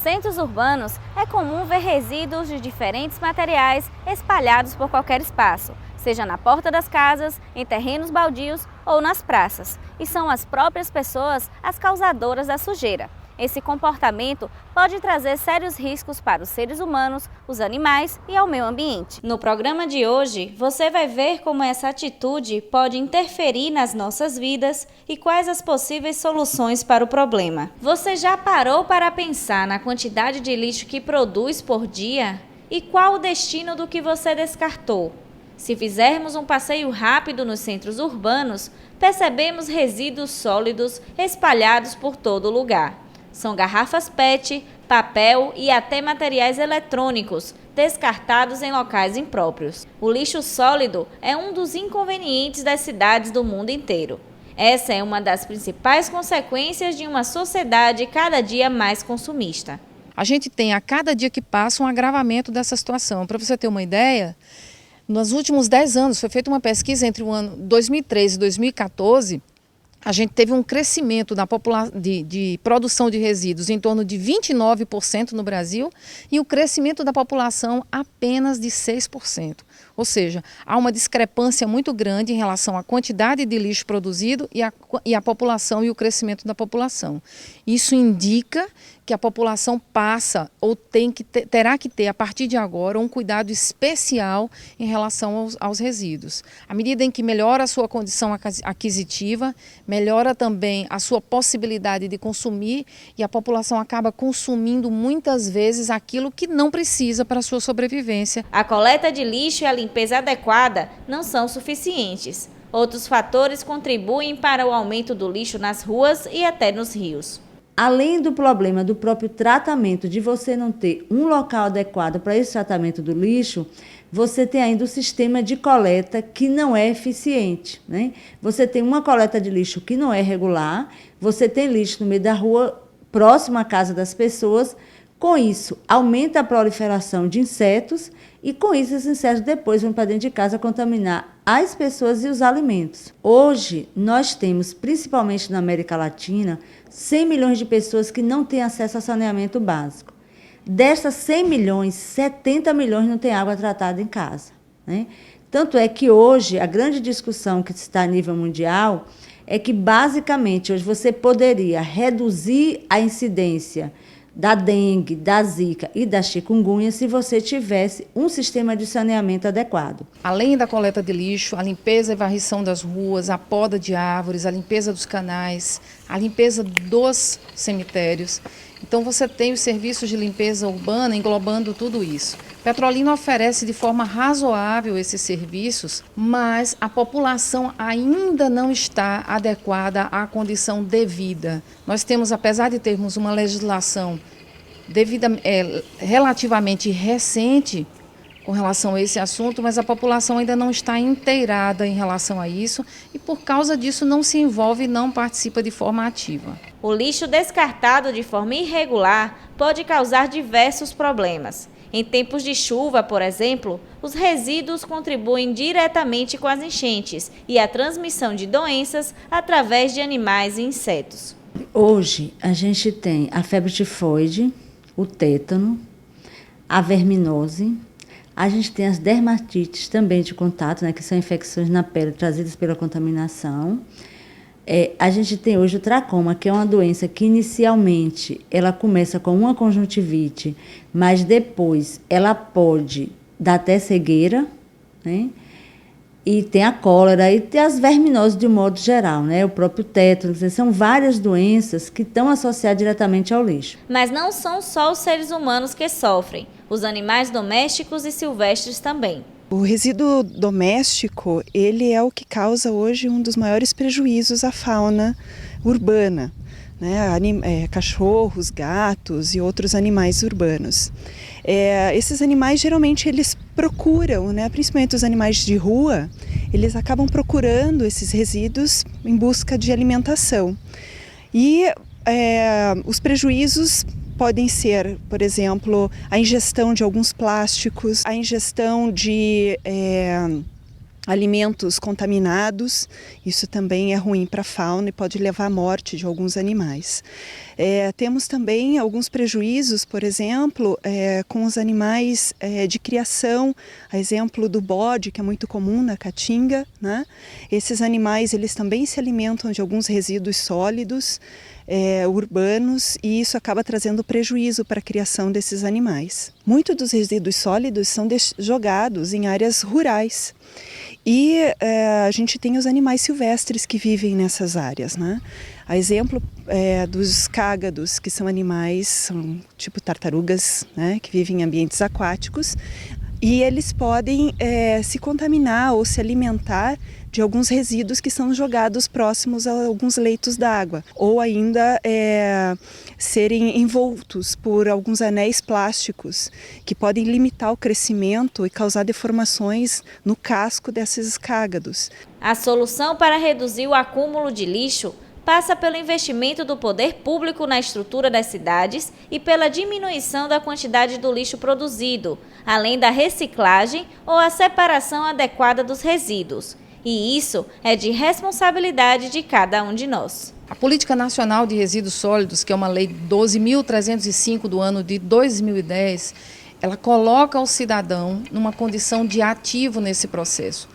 centros urbanos, é comum ver resíduos de diferentes materiais espalhados por qualquer espaço, seja na porta das casas, em terrenos baldios ou nas praças. E são as próprias pessoas as causadoras da sujeira. Esse comportamento pode trazer sérios riscos para os seres humanos, os animais e ao meio ambiente. No programa de hoje, você vai ver como essa atitude pode interferir nas nossas vidas e quais as possíveis soluções para o problema. Você já parou para pensar na quantidade de lixo que produz por dia? E qual o destino do que você descartou? Se fizermos um passeio rápido nos centros urbanos, percebemos resíduos sólidos espalhados por todo lugar. São garrafas PET, papel e até materiais eletrônicos, descartados em locais impróprios. O lixo sólido é um dos inconvenientes das cidades do mundo inteiro. Essa é uma das principais consequências de uma sociedade cada dia mais consumista. A gente tem a cada dia que passa um agravamento dessa situação. Para você ter uma ideia, nos últimos 10 anos foi feita uma pesquisa entre o ano 2013 e 2014, a gente teve um crescimento de produção de resíduos em torno de 29% no Brasil e o crescimento da população apenas de 6%. Ou seja, há uma discrepância muito grande em relação à quantidade de lixo produzido e a população e o crescimento da população. Isso indica que a população passa ou terá que ter, a partir de agora, um cuidado especial em relação aos resíduos. À medida em que melhora a sua condição aquisitiva, melhora também a sua possibilidade de consumir e a população acaba consumindo muitas vezes aquilo que não precisa para a sua sobrevivência. A coleta de lixo e a limpeza adequada não são suficientes. Outros fatores contribuem para o aumento do lixo nas ruas e até nos rios. Além do problema do próprio tratamento, de você não ter um local adequado para esse tratamento do lixo, você tem ainda o sistema de coleta que não é eficiente, né? Você tem uma coleta de lixo que não é regular, você tem lixo no meio da rua, próximo à casa das pessoas. Com isso, aumenta a proliferação de insetos e, com isso, esses insetos depois vão para dentro de casa contaminar as pessoas e os alimentos. Hoje, nós temos, principalmente na América Latina, 100 milhões de pessoas que não têm acesso a saneamento básico. Destas 100 milhões, 70 milhões não têm água tratada em casa, né? Tanto é que hoje, a grande discussão que está a nível mundial é que, basicamente, hoje você poderia reduzir a incidência da dengue, da zika e da chikungunya se você tivesse um sistema de saneamento adequado. Além da coleta de lixo, a limpeza e varrição das ruas, a poda de árvores, a limpeza dos canais, a limpeza dos cemitérios. Então você tem os serviços de limpeza urbana englobando tudo isso. Petrolina oferece de forma razoável esses serviços, mas a população ainda não está adequada à condição devida. Nós temos, apesar de termos uma legislação relativamente recente com relação a esse assunto, mas a população ainda não está inteirada em relação a isso e, por causa disso, não se envolve e não participa de forma ativa. O lixo descartado de forma irregular pode causar diversos problemas. Em tempos de chuva, por exemplo, os resíduos contribuem diretamente com as enchentes e a transmissão de doenças através de animais e insetos. Hoje, a gente tem a febre tifoide, o tétano, a verminose, a gente tem as dermatites também de contato, né, que são infecções na pele trazidas pela contaminação. A gente tem hoje o tracoma, que é uma doença que inicialmente ela começa com uma conjuntivite, mas depois ela pode dar até cegueira, né? E tem a cólera e tem as verminoses de um modo geral, né? O próprio tétano, são várias doenças que estão associadas diretamente ao lixo. Mas não são só os seres humanos que sofrem, os animais domésticos e silvestres também. O resíduo doméstico, ele é o que causa hoje um dos maiores prejuízos à fauna urbana, né? Cachorros, gatos e outros animais urbanos. Esses animais, geralmente, eles procuram, né? Principalmente os animais de rua, eles acabam procurando esses resíduos em busca de alimentação. E os prejuízos podem ser, por exemplo, a ingestão de alguns plásticos, a ingestão de alimentos contaminados, isso também é ruim para a fauna e pode levar à morte de alguns animais. Temos também alguns prejuízos, por exemplo, com os animais de criação, a exemplo do bode, que é muito comum na Caatinga, né? Esses animais eles também se alimentam de alguns resíduos sólidos urbanos e isso acaba trazendo prejuízo para a criação desses animais. Muitos dos resíduos sólidos são jogados em áreas rurais. E a gente tem os animais silvestres que vivem nessas áreas, né? A exemplo dos cágados, que são animais, tipo tartarugas, né? Que vivem em ambientes aquáticos e eles podem se contaminar ou se alimentar de alguns resíduos que são jogados próximos a alguns leitos d'água, ou ainda serem envoltos por alguns anéis plásticos que podem limitar o crescimento e causar deformações no casco desses cágados. A solução para reduzir o acúmulo de lixo passa pelo investimento do poder público na estrutura das cidades e pela diminuição da quantidade do lixo produzido, além da reciclagem ou a separação adequada dos resíduos. E isso é de responsabilidade de cada um de nós. A Política Nacional de Resíduos Sólidos, que é uma lei 12.305 do ano de 2010, ela coloca o cidadão numa condição de ativo nesse processo.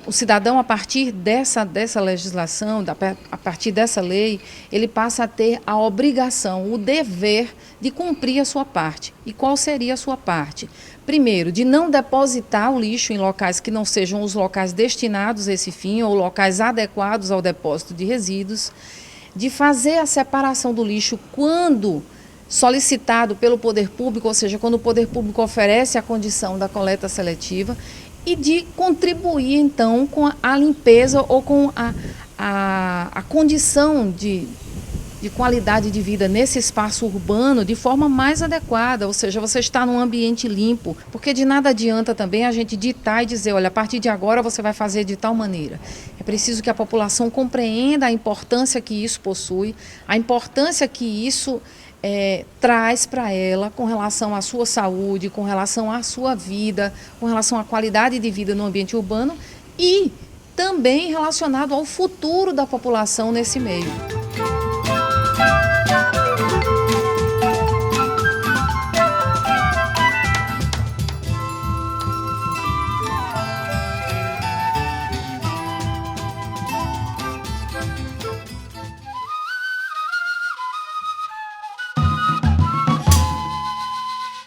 O cidadão, a partir dessa legislação, a partir dessa lei, ele passa a ter a obrigação, o dever de cumprir a sua parte. E qual seria a sua parte? Primeiro, de não depositar o lixo em locais que não sejam os locais destinados a esse fim ou locais adequados ao depósito de resíduos, de fazer a separação do lixo quando solicitado pelo poder público, ou seja, quando o poder público oferece a condição da coleta seletiva, e de contribuir, então, com a limpeza ou com a condição de qualidade de vida nesse espaço urbano de forma mais adequada, ou seja, você está num ambiente limpo, porque de nada adianta também a gente ditar e dizer, olha, a partir de agora você vai fazer de tal maneira. É preciso que a população compreenda a importância que isso possui, a importância que isso traz para ela com relação à sua saúde, com relação à sua vida, com relação à qualidade de vida no ambiente urbano e também relacionado ao futuro da população nesse meio.